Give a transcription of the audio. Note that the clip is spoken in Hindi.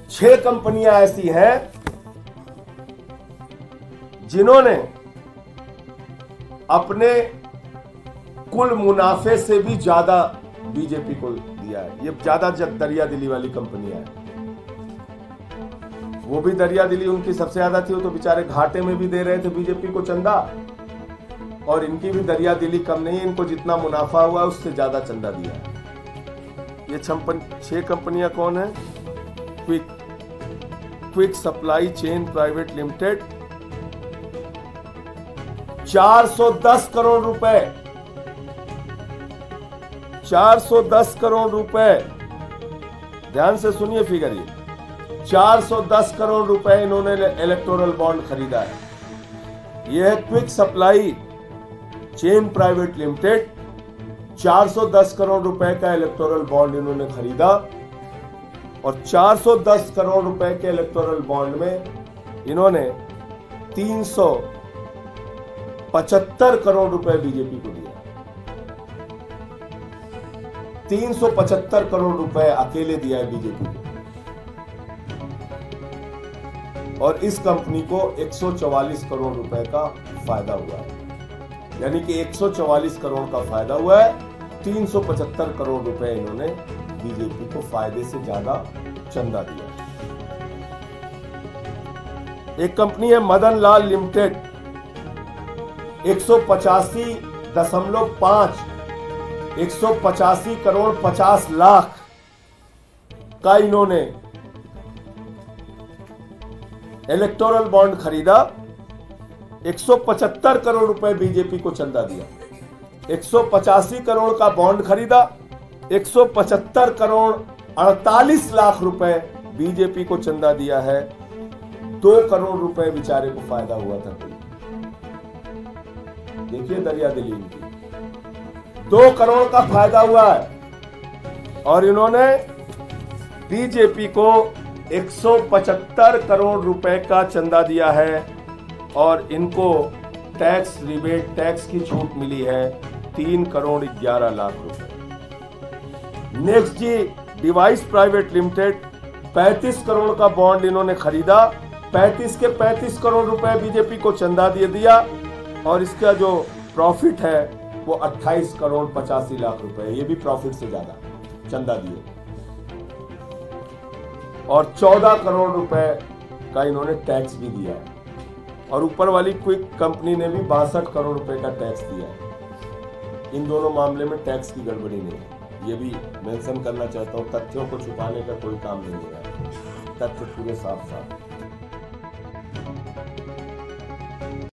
6 कंपनियां ऐसी हैं जिन्होंने अपने कुल मुनाफे से भी ज्यादा बीजेपी को दिया है। ये ज्यादा दरिया दिली वाली कंपनियां हैं। वो भी दरिया दिली उनकी सबसे ज्यादा थी, वो तो बेचारे घाटे में भी दे रहे थे बीजेपी को चंदा, और इनकी भी दरिया दिली कम नहीं है, इनको जितना मुनाफा हुआ उससे ज्यादा चंदा दिया है। ये 6 कंपनियां कौन है? Quick supply chain private limited, 410 crore रुपए, 410 करोड़ रुपए, ध्यान से सुनिए फिगर, ये 410 करोड़ रुपए इन्होंने इलेक्टोरल बॉन्ड खरीदा है। यह है quick supply chain private limited, 410 crore रुपए का इलेक्टोरल बॉन्ड इन्होंने खरीदा, और 410 करोड़ रुपए के इलेक्टोरल बॉन्ड में इन्होंने 375 करोड़ रुपए बीजेपी को दिया। 375 करोड़ रुपए अकेले दिया है बीजेपी को, और इस कंपनी को 144 करोड़ रुपए का फायदा हुआ है। यानी कि 144 करोड़ का फायदा हुआ है, 375 करोड़ रुपए इन्होंने बीजेपी को फायदे से ज्यादा चंदा दिया। एक कंपनी है मदन लाल लिमिटेड, 185 करोड़ 50 लाख का इन्होंने इलेक्टोरल बॉन्ड खरीदा, 175 करोड़ रुपए बीजेपी को चंदा दिया। 185 करोड़ का बॉन्ड खरीदा, 175 करोड़ 48 लाख रुपए बीजेपी को चंदा दिया है। 2 करोड़ रुपए बेचारे को फायदा हुआ था। देखिए दरिया दिली इनकी, 2 करोड़ का फायदा हुआ है, और इन्होंने बीजेपी को 175 करोड़ रुपए का चंदा दिया है, और इनको टैक्स रिबेट, टैक्स की छूट मिली है 3 करोड़ 11 लाख रुपए। नेक्स्ट जी डिवाइस प्राइवेट लिमिटेड, 35 करोड़ का बॉन्ड इन्होंने खरीदा, 35 के 35 करोड़ रुपए बीजेपी को चंदा दे दिया, और इसका जो प्रॉफिट है वो 28 करोड़ 85 लाख रुपए, ये भी प्रॉफिट से ज्यादा चंदा दिए, और 14 करोड़ रुपए का इन्होंने टैक्स भी दिया है, और ऊपर वाली क्विक कंपनी ने भी 62 करोड़ रुपए का टैक्स दिया है। इन दोनों मामले में टैक्स की गड़बड़ी नहीं है, ये भी मेंशन करना चाहता हूं। तथ्यों को छुपाने का कोई काम नहीं है, तथ्य पूरे साफ साफ।